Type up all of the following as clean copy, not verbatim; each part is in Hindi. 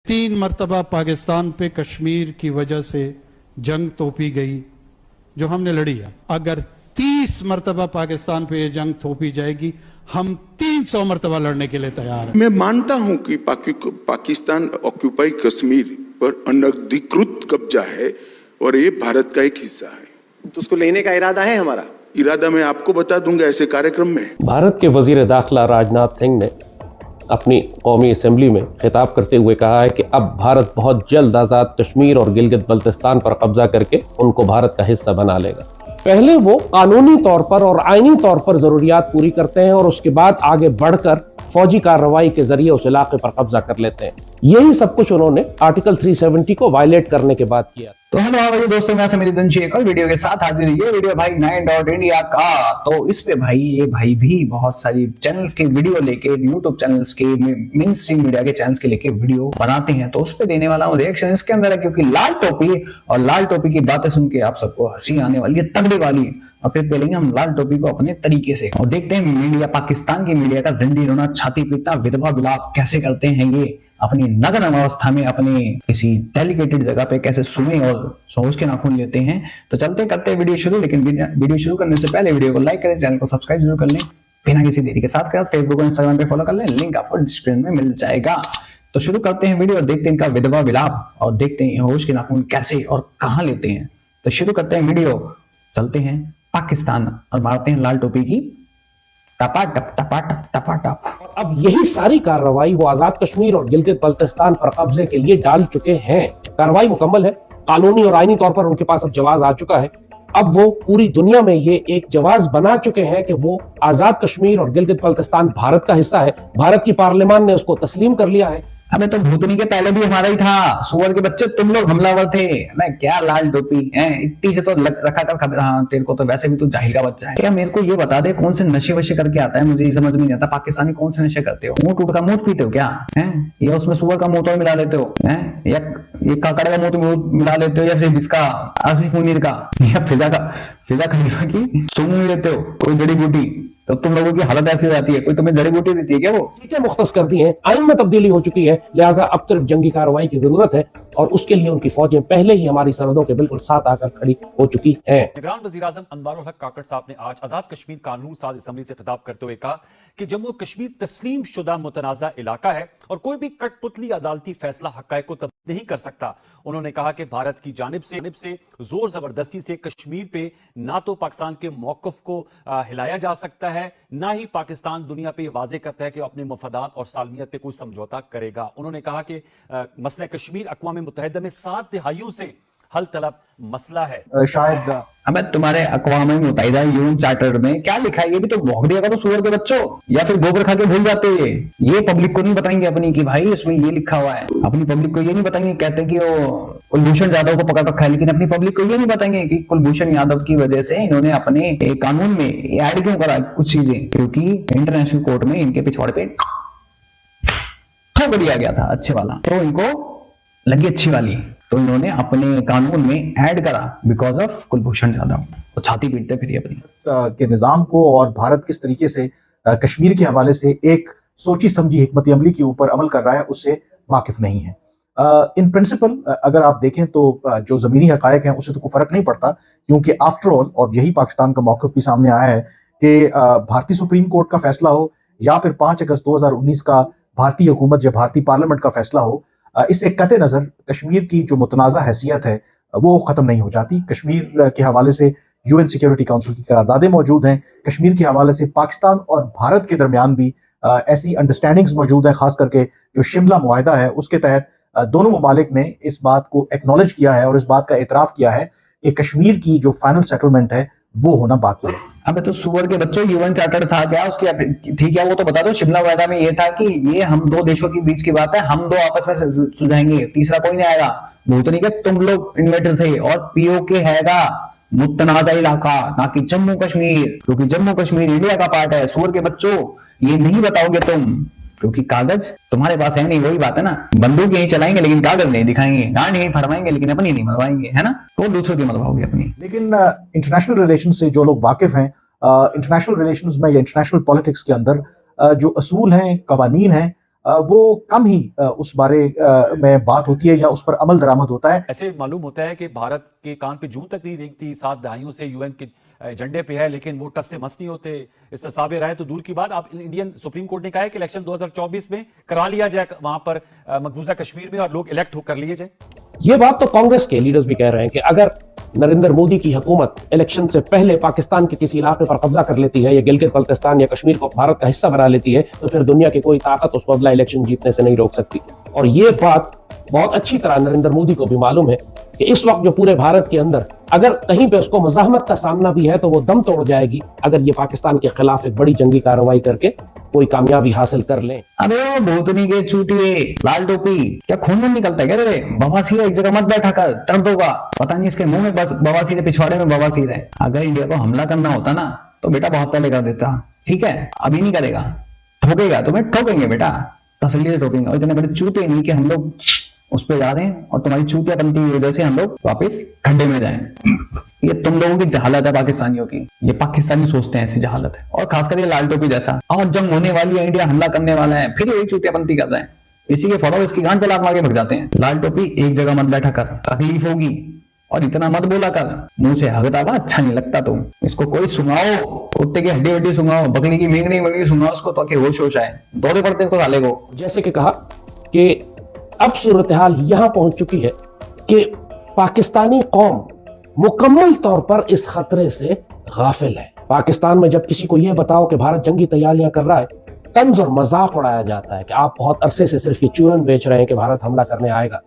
3 मरतबा पाकिस्तान पे कश्मीर की वजह से जंग तोपी गई जो हमने लड़ी है। अगर 30 मरतबा पाकिस्तान पे ये जंग थोपी जाएगी, हम 300 मरतबा लड़ने के लिए तैयार हैं। मैं मानता हूं कि पाकिस्तान ऑक्यूपाई कश्मीर पर अनधिकृत कब्जा है और ये भारत का एक हिस्सा है। तो उसको लेने का इरादा है हमारा। इरादा मैं आपको बता दूंगा ऐसे कार्यक्रम में। भारत के वजीर दाखिला राजनाथ सिंह ने अपनी कौमी असेंबली में खिताब करते हुए कहा है कि अब भारत बहुत जल्द आज़ाद कश्मीर और गिलगित बल्तिस्तान पर कब्जा करके उनको भारत का हिस्सा बना लेगा। पहले वो कानूनी तौर पर और आईनी तौर पर जरूरियात पूरी करते हैं और उसके बाद आगे बढ़कर फौजी कार्रवाई के जरिए उस इलाके पर कब्जा कर लेते हैं। यही सब कुछ उन्होंने आर्टिकल 370 को वायलेट करने के बाद किया। तो हेलो भाई दोस्तों, मैं समीर दंशी एक और वीडियो के साथ हाजिर। ये वीडियो भाई 9.इंडिया का, तो इस पे भाई ये भाई भी बहुत सारी चैनल्स के वीडियो लेके, यूट्यूब चैनल्स के, मेन स्ट्रीम मीडिया के चैनल्स के लेके वीडियो बनाते हैं। तो उस पे देने वाला हूँ रिएक्शन इसके अंदर है, क्योंकि लाल टोपी और लाल टोपी की बातें सुन के आप सबको हंसी आने वाली है, तगड़े वाली। और फिर पहलेंगे हम लाल टोपी को अपने तरीके से और देखते हैं मीडिया, पाकिस्तान की मीडिया का डंडी रोना, छाती पीटना, विधवा विलाप कैसे करते हैं ये अपनी नग्न अवस्था में, अपने किसी डेलिकेटेड जगह पे कैसे सुने और सोच के नाखून लेते हैं। तो चलते करते हैं वीडियो शुरू। लेकिन वीडियो शुरू करने से पहले वीडियो को लाइक करें, चैनल को सब्सक्राइब जरूर कर लें बिना किसी देरी के साथ। फेसबुक और इंस्टाग्राम पे फॉलो कर लें, लिंक आपको डिस्क्रिप्शन में मिल जाएगा। तो शुरू करते हैं वीडियो और देखते हैं इनका विधवा विलाप और देखते हैं होश के नाखून कैसे और कहां लेते हैं। तो शुरू करते हैं वीडियो, चलते हैं पाकिस्तान और मारते हैं लाल टोपी की टपा टप टपा टप टपा टप। अब यही सारी कार्रवाई वो आजाद कश्मीर और गिलगित बल्तिस्तान पर कब्जे के लिए डाल चुके हैं। कार्रवाई मुकम्मल है, कानूनी और आईनी तौर पर उनके पास अब जवाब आ चुका है। अब वो पूरी दुनिया में ये एक जवाब बना चुके हैं कि वो आजाद कश्मीर और गिलगित बल्तिस्तान भारत का हिस्सा है। भारत की पार्लियामान ने उसको तस्लीम कर लिया है। हमें तो भूतनी के पहले भी हमारा ही था, सुअर के बच्चे तुम लोग हमलावर थे। मैं क्या लाल टोपी है, इतनी से तो रखा था खबर। हाँ तेरे को तो वैसे भी तू जाहिल का बच्चा है। क्या मेरे को ये बता दे कौन से नशे वशे करके आता है, मुझे ये समझ में नहीं आता। पाकिस्तानी कौन से नशे करते हो? ऊँट उठ का मूत पीते हो क्या है, या उसमें सुअर का मूत मिला लेते हो है, या ये काकड़े का मूत मिला लेते हो, या फिर इसका आसिफ मुनीर का, या फिजा खलीफा की सूंघ लेते हो, कोई जड़ी बूटी। तो तुम लोगों की हालत ऐसी हो जाती है, कोई तुम्हें जड़ी बूटी देती है क्या? वो चीजें मुख्तस कर दी हैं, आइन में तब्दीली हो चुकी है, लिहाजा अब सिर्फ जंगी कार्रवाई की जरूरत है और उसके लिए उनकी फौजें पहले ही हमारी सरहदों के बिल्कुल साथ आकर खड़ी हो चुकी हैं। निगरान वज़ीर-ए-आज़म अनवारुल हक काकड़ साहब ने आज आजाद कश्मीर कानून साज असेंबली से खिताब करते हुए कहा कि जम्मू कश्मीर तस्लीम शुदा मुतनाज़ा इलाका है और कोई भी कठपुतली अदालती फैसला हक़ाइक़ को तब्दील नहीं कर सकता। उन्होंने कहा कि भारत की जानिब से जोर जबरदस्ती से कश्मीर पे ना तो पाकिस्तान के मौक़िफ़ को हिलाया जा सकता है, ना ही पाकिस्तान दुनिया पे वाज़े करता है कि अपने मफादात और सालमियत पे कोई समझौता करेगा। उन्होंने कहा कि मसला कश्मीर अक़वाम मुत्तहिदा में 7 तिहाइयों से हल तलब मसला है। शायद हमें तुम्हारे अक़वाम मुत्तहिदा यूएन चार्टर में क्या लिखा है ये भी तो भोग दिया करो सुअर के बच्चों, या फिर गोबर खा के भूल जाते हैं। ये पब्लिक को नहीं बताएंगे अपनी कि भाई इसमें ये लिखा हुआ है। अपनी पब्लिक को ये नहीं बताएंगे, कहते हैं कि वो कुलभूषण यादव को पकड़ रखा है, लेकिन अपनी पब्लिक को ये नहीं बताएंगे कि कुलभूषण यादव की वजह से इन्होंने अपने कानून में ऐड क्यों करा कुछ चीजें, क्योंकि इंटरनेशनल कोर्ट में इनके पिछवाड़े पे ठोक दिया गया था अच्छे वाला, तो इनको लगी अच्छी वाली, तो इन्होंने अपने कानून में ऐड करा बिकॉज ऑफ कुलभूषण यादव। तो छाती पीटते फिर अपनी के निजाम को और भारत किस तरीके से कश्मीर के हवाले से एक सोची समझी हिकमत अमली के ऊपर अमल कर रहा है उससे वाकिफ नहीं है। इन प्रिंसिपल अगर आप देखें तो जो जमीनी हकायक हैं उससे तो कोई फर्क नहीं पड़ता, क्योंकि आफ्टर ऑल, और यही पाकिस्तान का मौक़िफ़ भी सामने आया है कि भारतीय सुप्रीम कोर्ट का फैसला हो या फिर 5 अगस्त 2019 का भारतीय हुकूमत या भारतीय पार्लियामेंट का फैसला हो, इससे कते नजर कश्मीर की जो मुतनाज़ा हैसियत है वो खत्म नहीं हो जाती। कश्मीर के हवाले से यूएन सिक्योरिटी काउंसिल की करारदादें मौजूद हैं। कश्मीर के हवाले से पाकिस्तान और भारत के दरमियान भी ऐसी अंडरस्टैंडिंग्स मौजूद हैं, खास करके जो शिमला मुआहिदा है उसके तहत दोनों ममालिक ने इस बात को एक्नॉलेज किया है और इस बात का एतराफ़ किया है कि कश्मीर की जो फाइनल सेटलमेंट है वो होना बाकी है। अबे तो सुअर के बच्चों, यूएन चार्टर था क्या उसकी थी क्या? वो तो बता दो। शिमला वायदा में ये था कि ये हम दो देशों के बीच की बात है, हम दो आपस में सुलझाएंगे, तीसरा कोई नहीं आएगा। भूतनी के तुम लोग इन्वेटर थे और पीओके हैगा मुतनाज़ा इलाका, ना कि जम्मू कश्मीर, क्योंकि जम्मू कश्मीर इंडिया का पार्ट है। सुअर के बच्चों ये नहीं बताओगे तुम, क्योंकि कागज तुम्हारे पास है नहीं। वही बात है ना, बंदूक यही चलाएंगे लेकिन कागज नहीं दिखाएंगे, गांड यही फरमाएंगे लेकिन अपनी नहीं मरवाएंगे, है ना? तो दूसरों की मरवाओगे अपनी। लेकिन इंटरनेशनल रिलेशन से जो लोग वाकिफ हैं, इंटरनेशनल रिलेशंस में या इंटरनेशनल पॉलिटिक्स के अंदर जो असूल हैं, कवानीन हैं, वो कम ही उस बारे में बात होती है या उस पर अमल दरामद होता है। ऐसे मालूम होता है कि भारत के कान पे जूं तक नहीं रेंगती, 7 दहाइयों से यूएन के एजेंडे पे है, लेकिन वो टस से मस नहीं होते। इससे साबित राय तो दूर की बात, आप इंडियन सुप्रीम कोर्ट ने कहा है कि इलेक्शन 2024 में करा लिया जाए वहां पर मकबूजा कश्मीर में और लोग इलेक्ट कर लिए जाए। ये बात तो कांग्रेस के लीडर्स भी कह रहे हैं कि अगर नरेंद्र मोदी की हुकूमत इलेक्शन से पहले पाकिस्तान के किसी इलाके पर कब्जा कर लेती है या गिलगित बल्तिस्तान या कश्मीर को भारत का हिस्सा बना लेती है, तो फिर दुनिया की कोई ताकत उसको अगला इलेक्शन जीतने से नहीं रोक सकती। और ये बात बहुत अच्छी तरह नरेंद्र मोदी को भी मालूम है कि इस वक्त जो पूरे भारत के अंदर अगर कहीं पे उसको मज़ाहमत का सामना भी है तो वो दम तोड़ जाएगी अगर ये पाकिस्तान के खिलाफ एक बड़ी जंगी कार्रवाई करके कोई कामयाबी हासिल कर लें। अबे वो भूतनी के चूतिए, लाल टोपी, क्या खून में निकलता है क्या रे? बवासीर एक जगह मत बैठा कर, दर्द होगा। पता नहीं इसके मुंह में बस बवासीर है, पिछवाड़े में बवासीर है। अगर इंडिया को हमला करना होता ना तो बेटा बहुत पहले कर देता, ठीक है? अभी नहीं करेगा, ठोकेगा तुम्हें, ठोकेंगे बेटा, तसल्ली से ठोकेंगे। और इतने बड़े चूते नहीं कि हम लोग उस पे जा रहे हैं और तुम्हारी चूतियापंती की वजह से हम लोग वापस खड्डे में जाएं। ये तुम लोगों की जहालत है पाकिस्तानियों की, ये पाकिस्तानी सोचते हैं ऐसी जहालत है। और खासकर ये लाल टोपी जैसा, और जंग होने वाली है, इंडिया हमला करने वाला है, फिर यही चूतियापंती कर रहे हैं। इसी के फौरन इसकी गांड पे लात मार के भग जाते हैं। लाल टोपी एक जगह मत बैठा कर, तकलीफ होगी। और इतना मत बोला कर, मुंह से हगता हुआ अच्छा नहीं लगता तुम। इसको कोई सुनाओ, कुत्ते की हड्डी वड्डी सुनाओ, बकरी की मेंगनी सुनाओ उसको, ताकि होश होश आए। दौरे पड़ते इसको साले को। जैसे कि कहा कि अब सूरत हाल यहां पहुंच चुकी है कि पाकिस्तानी कौम मुकम्मल तौर पर इस खतरे से गाफिल है। पाकिस्तान में जब किसी को यह बताओ कि भारत जंगी तैयारियां कर रहा है, तंज और मजाक उड़ाया जाता है कि आप बहुत अरसे से सिर्फ ये चूरन बेच रहे हैं कि भारत हमला करने आएगा।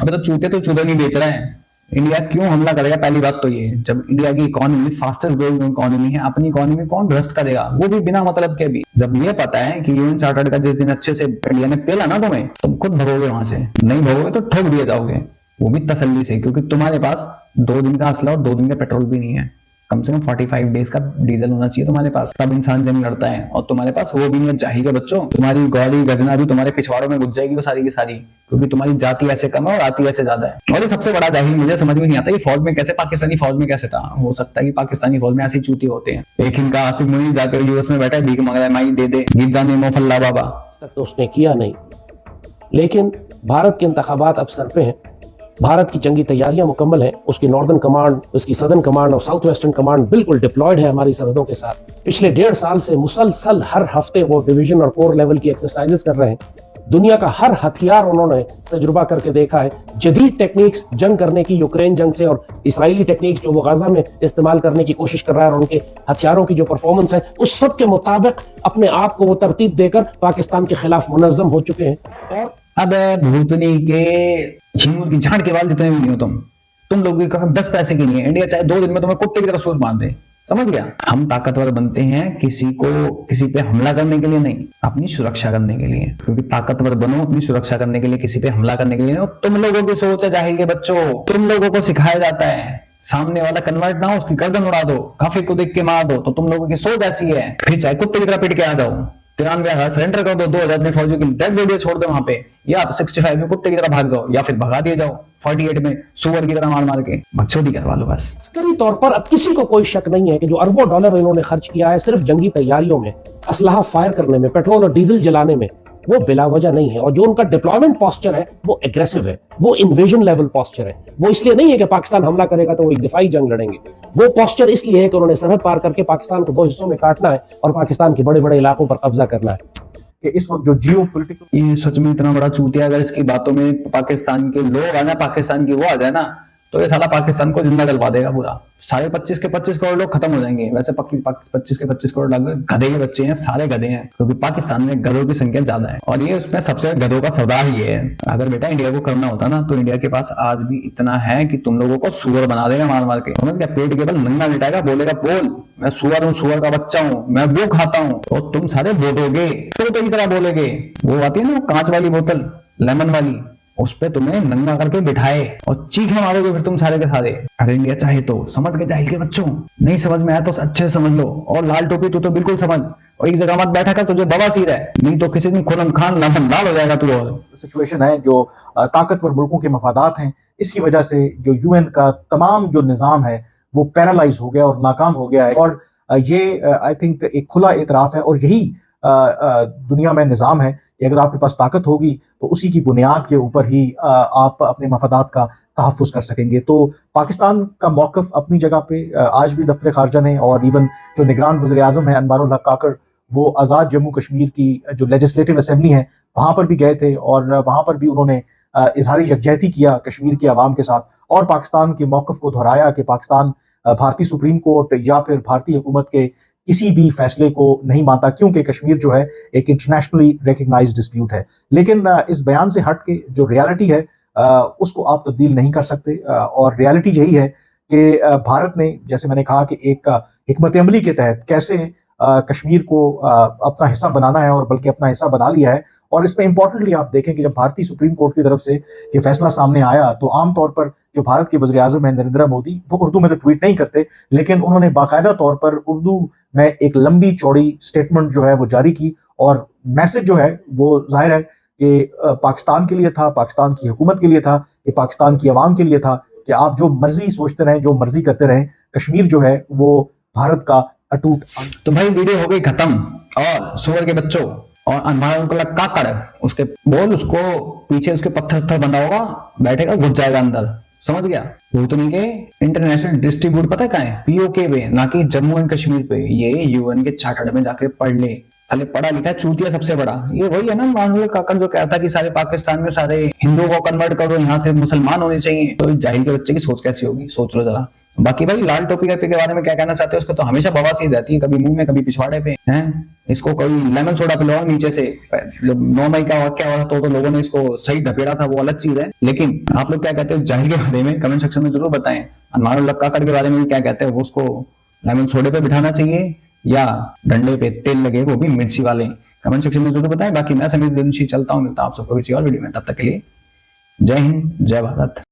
अबे तो चूते नहीं बेच रहे हैं। इंडिया क्यों हमला करेगा? पहली बात तो ये, जब इंडिया की इकोनॉमी फास्टेस्ट ग्रोइंग इकोनॉमी है, अपनी इकोनॉमी कौन ध्वस्त करेगा? वो भी बिना मतलब के भी। जब ये पता है कि यूएन चार्टर्ड का जिस दिन अच्छे से इंडिया ने पेला ना तुम्हें, तुम खुद भगोगे वहां से। नहीं भगोगे तो ठोक दिए जाओगे, वो भी तसल्ली से, क्योंकि तुम्हारे पास 2 दिन का असला और 2 दिन का पेट्रोल भी नहीं है। कम से कम 45 डेज का डीजल होना चाहिए तुम्हारे पास, तब इंसान जंग लड़ता है। और तुम्हारे पास वो भी नहीं चाहिए बच्चों। तुम्हारी गौड़ी गजना भी तुम्हारे पिछवाड़ों में घुस जाएगी वो सारी की सारी, क्योंकि तुम्हारी जाति ऐसे कम है और आती ऐसे ज्यादा है। और ये सबसे बड़ा जाहिल मुझे समझ में नहीं आता, ये फौज में कैसे, पाकिस्तानी फौज में कैसे था? हो सकता है कि पाकिस्तानी फौज में ऐसे चूती होते हैं। एक इनका आसिफ मुनीर जाकर यूएस में बैठा है, भीख मांग रहा है, माई दे दे, गीत गाने मोफल्ला बाबा। तक तो उसने किया नहीं, लेकिन भारत के इंतखाबात अब सर पे हैं। भारत की जंगी तैयारियां मुकम्मल हैं। उसकी नॉर्दर्न कमांड, उसकी सदर्न कमांड और साउथ वेस्टर्न कमांड बिल्कुल डिप्लॉयड है हमारी सरहदों के साथ। पिछले 1.5 साल से मुसलसल हर हफ्ते वो डिवीजन और कोर लेवल की एक्सरसाइजेस कर रहे हैं। दुनिया का हर हथियार उन्होंने तजुर्बा करके देखा है। जदीद टेक्निक्स जंग करने की, यूक्रेन जंग से, और इसराइली टेक्निक्स जो वो गाजा में इस्तेमाल करने की कोशिश कर रहा है, और उनके हथियारों की जो परफॉर्मेंस है, उस सब के मुताबिक अपने आप को वो तरतीब देकर पाकिस्तान के खिलाफ मुनज़्ज़म हो चुके हैं। और अब भूतनी के झिंगुर की झाड़ के बाल जितने भी नहीं हो तुम लोगों की कसम 10 पैसे की नहीं है। इंडिया चाहे 2 दिन में तुम्हें कुत्ते की तरह सूर बांध दे, समझ गया? हम ताकतवर बनते हैं किसी पे हमला करने के लिए नहीं, अपनी सुरक्षा करने के लिए। क्योंकि ताकतवर बनो अपनी सुरक्षा करने के लिए, किसी पे हमला करने के लिए नहीं। तुम लोगों की सोच है जाहिल के बच्चों, तुम लोगों को सिखाया जाता है सामने वाला कन्वर्ट ना हो उसकी गर्दन उड़ा दो, काफी को देख के मार दो। तो तुम लोगों की सोच ऐसी है, फिर चाहे कुत्ते की तरह पिट के आ जाओ, 93 सरेंडर कर दो, 2000 में फौजियों की डेड बॉडी छोड़ दो वहां पे, या 65 में कुत्ते की तरह भाग जाओ, या फिर भगा दिए जाओ 48 में सुअर की तरह मार के बकचोदी करवा लो बस। अस्करी तौर पर अब किसी को कोई शक नहीं है कि जो अरबों डॉलर इन्होंने खर्च किया है सिर्फ जंगी तैयारियों में, असलहा फायर करने में, पेट्रोल और डीजल जलाने में, वो बिला वजह नहीं है। और जो उनका डिप्लॉयमेंट पोस्चर है वो एग्रेसिव है, वो इन्वेजन लेवल पोस्चर है। वो इसलिए नहीं है कि पाकिस्तान हमला करेगा तो वो एक दिफाई जंग लड़ेंगे। वो पोस्चर इसलिए है कि उन्होंने सरहद पार करके पाकिस्तान को 2 हिस्सों में काटना है और पाकिस्तान के बड़े बड़े इलाकों पर कब्जा करना है। कि इस वक्त जो जियो पोलिटिकल, ये सच में इतना बड़ा चूतिया, अगर इसकी बातों में पाकिस्तान के लोग आना, पाकिस्तान की वो आ जाए ना, तो ये साला पाकिस्तान को जिंदा जलवा देगा पूरा। 25.5 के 25 करोड़ लोग खत्म हो जाएंगे। वैसे 25 के 25 करोड़ लोग गधे के बच्चे हैं, सारे गधे हैं, क्योंकि पाकिस्तान में गधों की संख्या ज्यादा है। और ये उसमें सबसे गधों का सरदार ही है। अगर बेटा इंडिया को करना होता ना, तो इंडिया के पास आज भी इतना है कि तुम लोगों को सुअर बना देगा मार मार के, समझ गया? पेट के बल नंगा लिटाएगा, बोलेगा बोल मैं सुअर हूँ, सुअर का बच्चा हूँ, मैं वो खाता हूँ। तो तुम सारे बोलोगे, तो की तरह बोलेगे। वो आती है ना कांच वाली बोतल, लेमन वाली, उस पे तुम्हें नंगा करके बिठाए और चीखे मारोगे फिर तुम सारे के सारे। अरे इंडिया चाहे तो, समझ के जाहिल के बच्चों, नहीं समझ में आया तो अच्छे से समझ लो। और लाल टोपी तू तो बिल्कुल समझ, और एक जगह मत बैठा कर, तुझे बवासीर है, नहीं तो किसी दिन खुरम खान लाल हो जाएगा तू। और सिचुएशन है जो ताकतवर मुल्कों के मफादात हैं, इसकी वजह से जो यूएन का तमाम जो निज़ाम है वो पैरालाइज हो गया और नाकाम हो गया है। और ये आई थिंक एक खुला एतराफ है, और यही दुनिया में निज़ाम है कि अगर आपके पास ताकत होगी तो उसी की बुनियाद के ऊपर ही आप अपने मफादात का तहफ़्फ़ुज़ कर सकेंगे। तो पाकिस्तान का मौक़िफ़ अपनी जगह पे आज भी दफ्तर ख़ारजा ने और इवन जो निगरान वज़ीर-ए-आज़म है अनवारुल हक काकड़, वो आज़ाद जम्मू कश्मीर की जो लेजिस्लेटिव असेंबली है वहाँ पर भी गए थे और वहाँ पर भी उन्होंने इज़हारी यकजहती किया कश्मीर की आवाम के साथ और पाकिस्तान के मौक़िफ़ को दोहराया कि पाकिस्तान भारतीय सुप्रीम कोर्ट या फिर भारतीय हुकूमत के किसी भी फैसले को नहीं मानता, क्योंकि कश्मीर जो है एक इंटरनेशनली रिकग्नाइज्ड डिस्प्यूट है। लेकिन इस बयान से हट के जो रियलिटी है उसको आप तब्दील नहीं कर सकते और रियलिटी यही है कि भारत ने, जैसे मैंने कहा, कि एक हिकमत अमली के तहत कैसे कश्मीर को अपना हिस्सा बनाना है और बल्कि अपना हिस्सा बना लिया है। और इसमें इंपॉर्टेंटली आप देखें कि जब भारतीय सुप्रीम कोर्ट की तरफ से ये फैसला सामने आया तो आमतौर पर जो भारत के वज़ीर-ए-आज़म है नरेंद्र मोदी, वो उर्दू में तो ट्वीट नहीं करते, लेकिन उन्होंने बाकायदा तौर पर उर्दू में एक लंबी चौड़ी स्टेटमेंट जो है वो जारी की और मैसेज जो है वो जाहिर है कि पाकिस्तान के लिए था, पाकिस्तान की हुकूमत के लिए था, कि पाकिस्तान की आवाम के लिए था कि आप जो मर्जी सोचते रहें, जो मर्जी करते रहें, कश्मीर जो है वो भारत का अटूट। तो भाई वीडियो हो गई खत्म और सुअर के बच्चों और अनवारुल काकड़ उसके बोल, उसको पीछे उसके पत्थर बंधा होगा, बैठेगा, घुस जाएगा अंदर, समझ गया। वो तो नहीं के इंटरनेशनल डिस्ट्रीब्यूट पता है कहाँ है, पीओके पे, ना कि जम्मू एंड कश्मीर पे। ये यूएन के चार्टर्ड में जाके पढ़ ले, साले पढ़ा लिखा है चूतिया सबसे बड़ा। ये वही है ना अनवारुल काकड़ जो कहता कि सारे पाकिस्तान में सारे हिंदुओं को कन्वर्ट करो, यहाँ से मुसलमान होने चाहिए। तो जाहिल के बच्चे की सोच कैसी होगी, सोच लो जरा। बाकी भाई लाल टोपी के बारे में क्या कहना चाहते हो? उसको तो हमेशा बवासीर रहती है, कभी मुंह में कभी पिछवाड़े पे हैं। इसको कोई लेमन सोडा पिलवाओ नीचे से। जब 9 मई का वाक्या हुआ तो लोगों ने इसको सही ढपेड़ा था, वो अलग चीज है। लेकिन आप लोग क्या कहते हो जाहिल के बारे में कमेंट सेक्शन में जरूर बताएं। अनवारुल काकड़ के बारे में क्या कहते हैं, वो उसको लेमन सोडे पे बिठाना चाहिए या डंडे पे तेल लगे, वो भी मिर्ची वाले? कमेंट सेक्शन में जरूर बताएं। बाकी मैं समीर दिनशी चलता हूँ, मिलता हूँ आप सबको किसी और वीडियो में। तब तक के लिए जय हिंद, जय भारत।